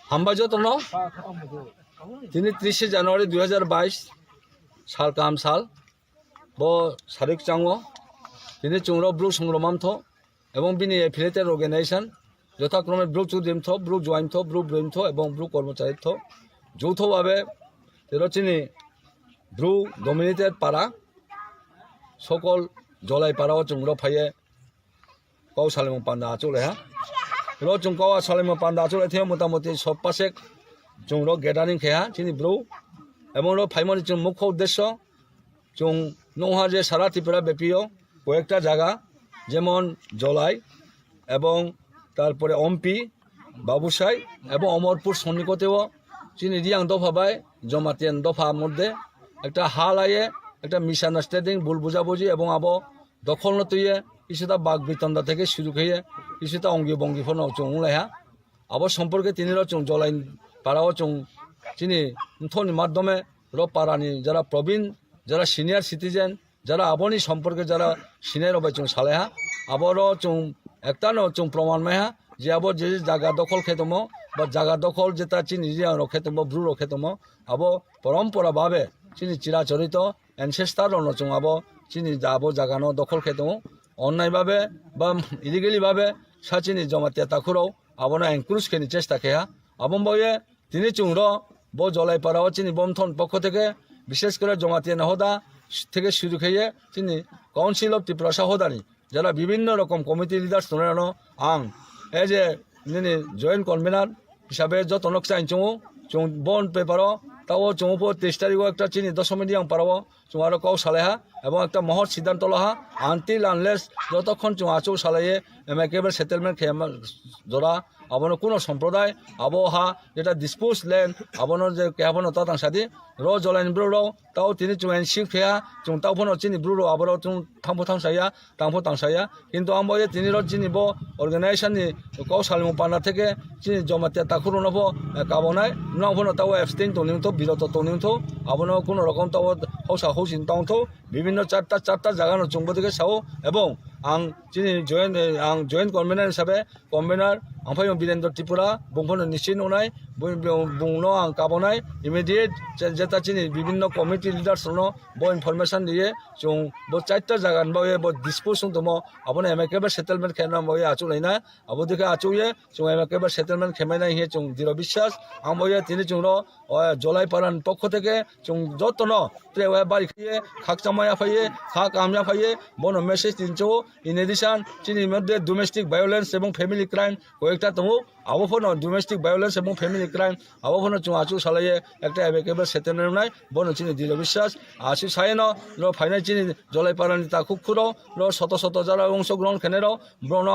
হামবাজতন তিনি 30 জানুয়ারি 2022 সাল কাম সাল ব সারিক চাঙ্গ তিনি চুংর ব্রুক সংগ্রমামথ এবং বিনি এফিলিয়েটেড অর্গানাইজেশন যথাক্রমে ব্রুক চুদিমথ ব্রুক জয়েন্থ ব্রুক ব্রেমথ এবং ব্রুক কর্মচারীথ যৌথভাবে তিনি ব্রুক ডমিনেটেড পাড়া সকল জলাই পাড়াও চুংর ফাইয়ে কাউ সালেমং পান্ডা আচলে হ্যাঁ র চুং কাউ সালেমং পান্ডা আচলে থেকে মোটামুটি সব পাশে চুংর গ্যাদারিং খেয়া চিনি ব্রু এবং ফাইমনি চুং মুখ্য উদ্দেশ্য চুং নৌহা যে সারা ত্রিপুরা ব্যাপীয় কয়েকটা জায়গা যেমন জলাই এবং তারপরে অম্পি বাবুসাই এবং অমরপুর সন্নিকটেও চিনি রিয়াং দফা বাই জমাতিয়ান দফা মধ্যে একটা হাল আইয়ে একটা মিস আন্ডারস্ট্যান্ডিং ভুল বুঝাবুঝি এবং আবো দখল নতুয়ে কিছুটা বাঘ বিতন্দা থেকে শুরু খেয়ে কিছুটা অঙ্গি বঙ্গি ফোন চুং লাইহা আবো সম্পর্কে তিনিও চুং জলাই পাড়াও চুং চিনি থনি মাধ্যমে র পাড়ানি যারা প্রবীণ যারা সিনিয়র সিটিজেন যারা আবনি সম্পর্কে যারা সিনিয়র হবে চুং সালেহা আবারও চুং একটা চুং প্রমাণ মেহা যে আবার যে জায়গা দখল খেতম বা জায়গা দখল যেটা চিনি রক্ষেতম ব্রু রক্ষেতম আবো পরম্পরা ভাবে চিনি চিরাচরিত এনসেস্টার চুং আবো চিনি আবো জাগানো দখল খেতম অন্যায়ভাবে বা ইলিগেলিভাবে সাচিনি জমাতিয়া তাকুরও আবনা এনক্রুজ খেনি চেষ্টা খেয়া আবম বয়ে তিনি চুংর ব জলাই পাড়াও চিনি বমথন পক্ষ থেকে বিশেষ করে জমাতিয়া নহদা থেকে শুরু খেয়ে তিনি কাউন্সিল অফ ত্রিপুরা সহদানি যারা বিভিন্ন রকম কমিটি লিডার্স তোলানো আং এজ এ জয়েন্ট কনভেনার হিসাবে যতনক চাই চুং বন পেপারও তাও চৌপ 23 তারিখও একটা চিনি দশমিক আং পারাবো চুং আরো কাউ সালেহা এবং একটা মহৎ সিদ্ধান্ত লহা আনটিল আনলেস যতক্ষণ চুং আচৌ সালাইয়ে একেবারে সেটেলমেন্ট খেয়ে জোড়া আবনো কোনো সম্প্রদায় আবহা যেটা ডিসপোজ ল্যান্ড আবনো যে কেহাবনো তাতাং সাদি র জলাইন ব্রুরো তাও তিনি চুং এনসি খেয়া চুং তাও ফোনো চিনি ব্রুরো আবারও চুং থামফো থাংসাইয়া টাংফো টাংসাইয়া কিন্তু আমবো তিনি চিনি ব অর্গানাইজেশননি কাউ সালিমু পান্ডা থেকে চিনি জমাতিয়া তাকুরো নব কাবনায় নফোনো তাও অ্যাবস্টেইন তনিউথ বিরত তনিউথ আবনো কোনো রকম তাও হৌসা হৌসিন তাউথ বিভিন্ন চারটা জায়গানো চুংবো থেকে সাও এবং आं चिनी जॉइंट कन्वेनर हिसाब से कन्वेनर ओमफ्राय बीरेन्द्र त्रिपुरा बुंफोरनो निश्चित नुनाय बुंनो आं गाबोनाय इमिडिएट जेता चिनी विभिन्न कमिटी लिडार्स ब इनफरमेशन दिए जों ब चारटा जागा ब डिस्पोज दमो आबनो एमेकेबे सेटलमेंट खेना बय आचुलायना आबो दिखे आचुये जों एमेकेबे सेटलमेंट खेमायनाय हे जों दृढ़ विश्वास आं बय तिनि जोंनो जलाई पारान पक्ष থেকে जों जतनो त्रेवा बारि खिये खाक चामाया फाये खाक आमया फाये बनो मेसेज दिनचो इन एडिशन चिनी मध्य डोमेस्टिक वायलेंस এবং ফ্যামিলি ক্রাইম কয়েকটা তো আবফোনো ডোমেস্টিক ভায়োলেন্স এবং ফ্যামিলি ক্রাইম আবফোনো চুং আচু সালাইয়ে একটা একেবারে সেটেলমেন্ট নাই বনো চিনি দৃঢ় বিশ্বাস আসি সাইন র ফাইনাল চিনি জলাই পারানি তা খুব খুরো র শত শত যারা অংশগ্রহণ খেনেরাও ব্রণ